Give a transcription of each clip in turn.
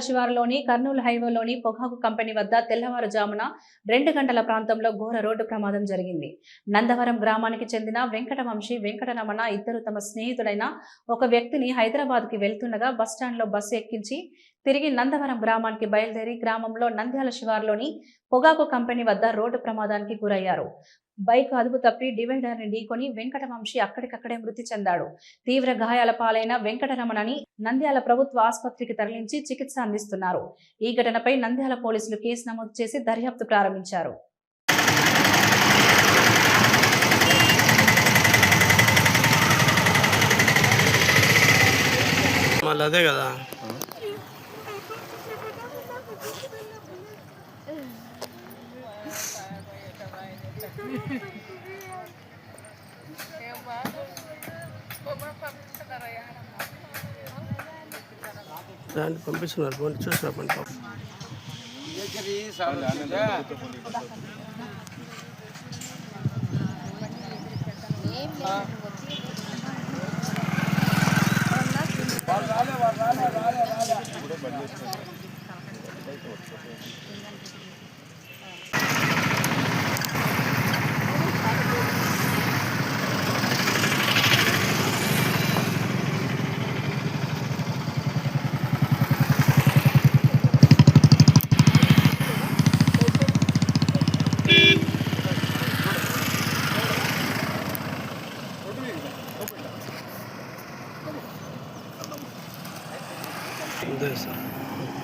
శివారులోని కర్నూలు హైవేలోని పొగాకు కంపెనీ వద్ద తెల్లవారుజామున 2 గంటల ప్రాంతంలో ఘోర రోడ్డు ప్రమాదం జరిగింది. నందవరం గ్రామానికి చెందిన వెంకటవంశీ, వెంకటరమణ ఇద్దరు తమ స్నేహితుడైన ఒక వ్యక్తిని హైదరాబాద్కి వెళ్తుండగా బస్టాండ్లో బస్సు ఎక్కించి తిరిగి నందవరం గ్రామానికి బయలుదేరి గ్రామంలో నంద్యాల శివారులోని పొగాకు కంపెనీ వద్ద రోడ్డు ప్రమాదానికి గురయ్యారు. బైక్ అదుపు తప్పి డివైడర్ ని ఢీకొని వెంకటవంశీ అక్కడికక్కడే మృతి చెందాడు. తీవ్ర గాయాల పాలైన వెంకటరమణని నంద్యాల ప్రభుత్వ ఆసుపత్రికి తరలించి చికిత్స అందిస్తున్నారు. ఈ ఘటనపై నంద్యాల పోలీసులు కేసు నమోదు చేసి దర్యాప్తు ప్రారంభించారు. అదే కదా దాన్ని పంపిస్తున్నారు. ఫోన్ చూసిన పని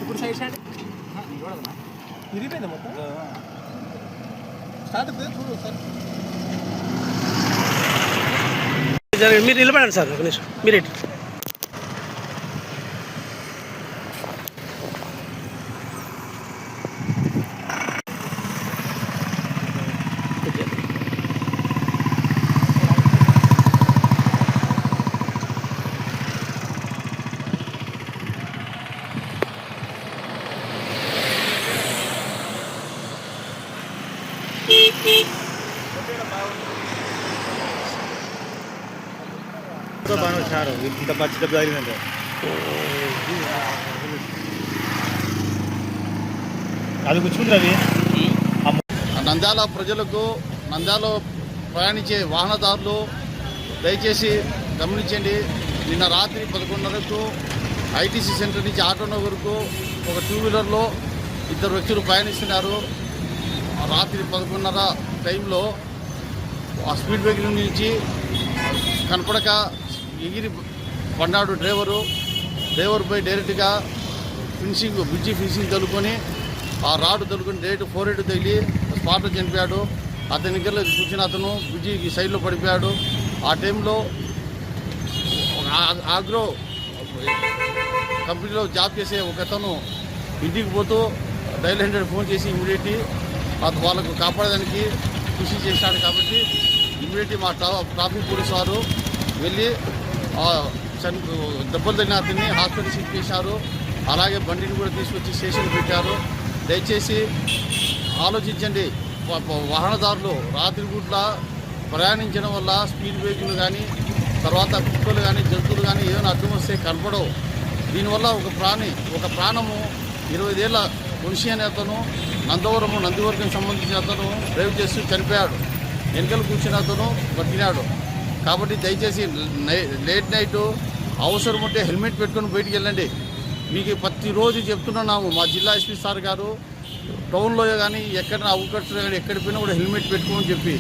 ఇప్పుడు సైడ్ సైడ్ విరిగిపోయింది మొత్తం. స్టార్ట్ చూడు సార్. మీరు నిలబడండి సార్, ఒక నిమిషం మీరు బాగా వచ్చారు. ఇంత పచ్చి డబ్బు తగిలిందంటే అది కూర్చుంది. అవి నంద్యాల ప్రజలకు, నంద్యాల ప్రయాణించే వాహనదారులు దయచేసి గమనించండి. నిన్న రాత్రి 11:30కు ఐటీసీ సెంటర్ నుంచి ఆటోనగర్కు ఒక 2 వీలర్లో 2 వ్యక్తులు ప్రయాణిస్తున్నారు. రాత్రి 11:30 టైంలో ఆ స్పీడ్ బ్రేకర్ నుంచి కనపడక ఎగిరి పడ్డాడు డ్రైవర్పై డైరెక్ట్గా బ్రిడ్జి ఫినిషింగ్ తలుకొని ఆ రాడు తలుకొని డైరెక్ట్ 4 తగిలి స్పాట్లో చనిపోయాడు. అతని దగ్గరలో కూర్చుని అతను బ్రిడ్జికి సైడ్లో పడిపోయాడు. ఆ టైంలో ఆగ్రో కంపెనీలో జాబ్ చేసే ఒక అతను ఇంటికి పోతూ డైల్ 100 ఫోన్ చేసి ఇమీడియట్లీ వాళ్ళకు కాపాడడానికి కృషి చేశాడు. కాబట్టి ఇమీడియట్లీ మా ట్రాఫిక్ పోలీసు వారు వెళ్ళి దెబ్బలు తగిన అతన్ని హాస్పిటల్ షిఫ్ట్ చేశారు. అలాగే బండిని కూడా తీసుకొచ్చి స్టేషన్ పెట్టారు. దయచేసి ఆలోచించండి. వాహనదారులు రాత్రిపూట్ల ప్రయాణించడం వల్ల స్పీడ్ బ్రేకులు కానీ, తర్వాత కుక్కలు కానీ, జంతువులు కానీ ఏమైనా అడ్డం వస్తే కనపడవు. దీనివల్ల ఒక ప్రాణము 20 ఏళ్ల వంశీ అనే అతను నందివర్గం సంబంధించిన అతను డ్రైవ్ చేస్తూ చనిపోయాడు. వెనకలు కూర్చున్న అతను బతికినాడు. కాబట్టి దయచేసి లేట్ నైట్ అవసరం ఉంటే హెల్మెట్ పెట్టుకొని బయటికి వెళ్ళండి. మీకు ప్రతిరోజు చెప్తున్నాము, మా జిల్లా ఎస్పీ సార్ గారు టౌన్లో కానీ ఎక్కడైనా అవుట్కట్స్లో కానీ ఎక్కడికి పోయినా కూడా హెల్మెట్ పెట్టుకోమని చెప్పి,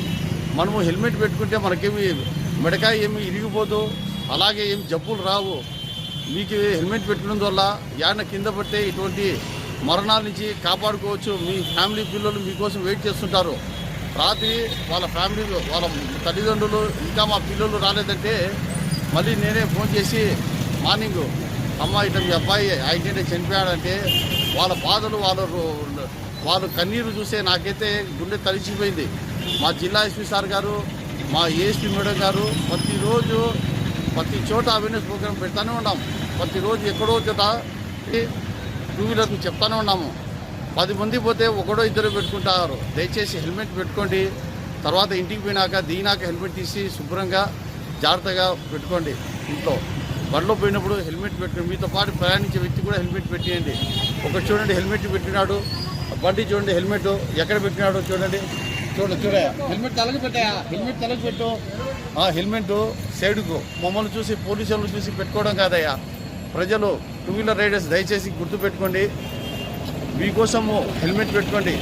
మనము హెల్మెట్ పెట్టుకుంటే మనకేమి మెడకాయ ఏమి ఇరిగిపోదు, అలాగే ఏమి జబ్బులు రావు. మీకు హెల్మెట్ పెట్టుకున్న వల్ల యాన కింద పడితే ఇటువంటి మరణాల నుంచి కాపాడుకోవచ్చు. మీ ఫ్యామిలీ పిల్లలు మీకోసం వెయిట్ చేస్తుంటారు. రాత్రి వాళ్ళ ఫ్యామిలీ, వాళ్ళ తల్లిదండ్రులు ఇంకా మా పిల్లలు రాలేదంటే మళ్ళీ నేనే ఫోన్ చేసి మార్నింగ్ అమ్మ ఇట్లా మీ అబ్బాయి యాక్సిడెంట్ చనిపోయాడంటే వాళ్ళ బాధలు వాళ్ళు కన్నీరు చూస్తే నాకైతే గుండె తలిచిపోయింది. మా జిల్లా ఎస్పీ సార్ గారు, మా ఏఎస్పీ మేడం గారు ప్రతిరోజు ప్రతి చోట అవేర్నెస్ ప్రోగ్రామ్ పెడతానే ఉన్నాం. ప్రతిరోజు ఎక్కడో చోట 2 వీలర్కి చెప్తానే ఉన్నాము. 10 మంది పోతే ఒకడో ఇద్దరు పెట్టుకుంటారు. దయచేసి హెల్మెట్ పెట్టుకోండి. తర్వాత ఇంటికి పోయినాక దిగినాక హెల్మెట్ తీసి శుభ్రంగా జాగ్రత్తగా పెట్టుకోండి ఇంట్లో. బండిలో పోయినప్పుడు హెల్మెట్ పెట్టుకుని మీతో పాటు ప్రయాణించే వ్యక్తి కూడా హెల్మెట్ పెట్టియండి. ఒకటి చూడండి హెల్మెట్ పెట్టినాడు, బండి చూడండి హెల్మెట్ ఎక్కడ పెట్టినాడు చూడండి. హెల్మెట్ తలకి పెట్టాయా, హెల్మెట్ తలకి పెట్టు. హెల్మెట్ సైడ్కు మమ్మల్ని చూసి పోలీసులను చూసి పెట్టుకోవడం కాదయ్యా. ప్రజలు 2-వీలర్ రైడర్స్ దయచేసి గుర్తుపెట్టుకోండి, మీకోసము హెల్మెట్ పెట్టుకోండి.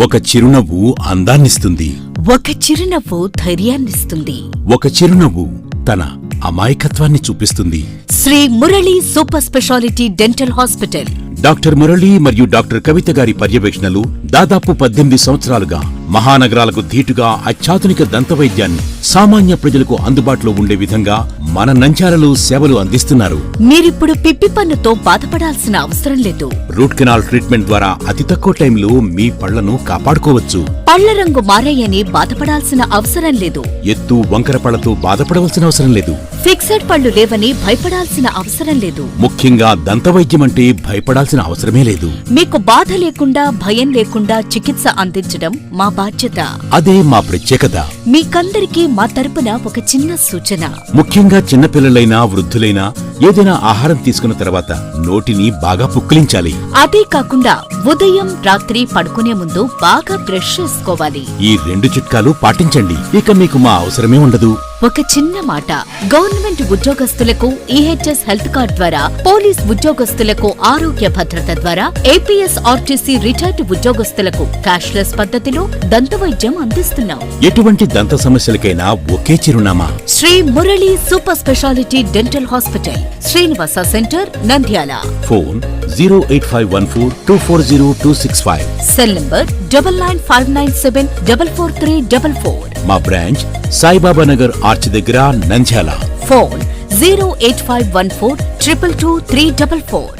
ఒక చిరునవ్వు అందాన్నిస్తుంది, ఒక చిరునవ్వు ధైర్యాన్నిస్తుంది, ఒక చిరునవ్వు తన అమాయకత్వాన్ని చూపిస్తుంది. Shri Murali super speciality dental hospital. Doctor Murali మరియు డాక్టర్ కవిత గారి పర్యవేక్షణలు దాదాపు 18 సంవత్సరాలుగా మహానగరాలకు ధీటుగా అత్యాధునిక దంతవైద్యాన్ని సామాన్య ప్రజలకు అందుబాటులో ఉండే విధంగా మన నంద్యాలలో సేవలు అందిస్తున్నారు. మీరిప్పుడు పిప్పి పన్నుతో బాధపడాల్సిన అవసరం లేదు. రూట్ కెనాల్ ట్రీట్మెంట్ ద్వారా అతి తక్కువ టైంలో మీ పళ్లను కాపాడుకోవచ్చు. పళ్ల రంగు మారాయని బాధపడాల్సిన అవసరం లేదు. ఎత్తు వంకర పళ్లతో బాధపడవలసిన అవసరం లేదు. ఫిక్సెడ్ పళ్లు లేవని భయపడాల్సిన అవసరం లేదు. ముఖ్యంగా దంతవైద్యం అంటే భయపడాల్సిన అవసరమే లేదు. మీకు బాధ లేకుండా భయం లేకుండా చికిత్స అందించడం మా బాధ్యత. అదే మా ప్రత్యేకత. మీకందరికీ మా తరపున ఒక చిన్న సూచన. ముఖ్యంగా చిన్నపిల్లలైనా వృద్ధులైనా ఏదైనా ఆహారం తీసుకున్న తర్వాత నోటిని బాగా పుక్కిలించాలి. అదే కాకుండా ఉదయం రాత్రి పడుకునే ముందు బాగా బ్రష్ చేసుకోవాలి. ఈ 2 చిట్కాలు పాటించండి, ఇక మీకు మా అవసరమే ఉండదు. ఒక చిన్న మాట, గవర్నమెంట్ ఉద్యోగస్తులకు ఈహెచ్ఎస్ హెల్త్ కార్డ్ ద్వారా, పోలీస్ ఉద్యోగస్తులకు ఆరోగ్య భద్రత ద్వారా, ఏపీఎస్ ఆర్టీసీ రిటైర్డ్ ఉద్యోగస్తులకు క్యాష్లెస్ పద్ధతిలో దంతవైద్యం అందిస్తున్నాం. ఎటువంటి దంత సమస్యలకైనా ఒకే చిరునామా, Shri Murali super speciality dental hospital, Srinivasa centre, Nandyal. Phone 08514240265. Cell number 9959744344. మా బ్రాంచ్ సాయిబాబా నగర్ ఆర్చ్ దగ్గర, నంద్యాల. ఫోన్ 08514222344.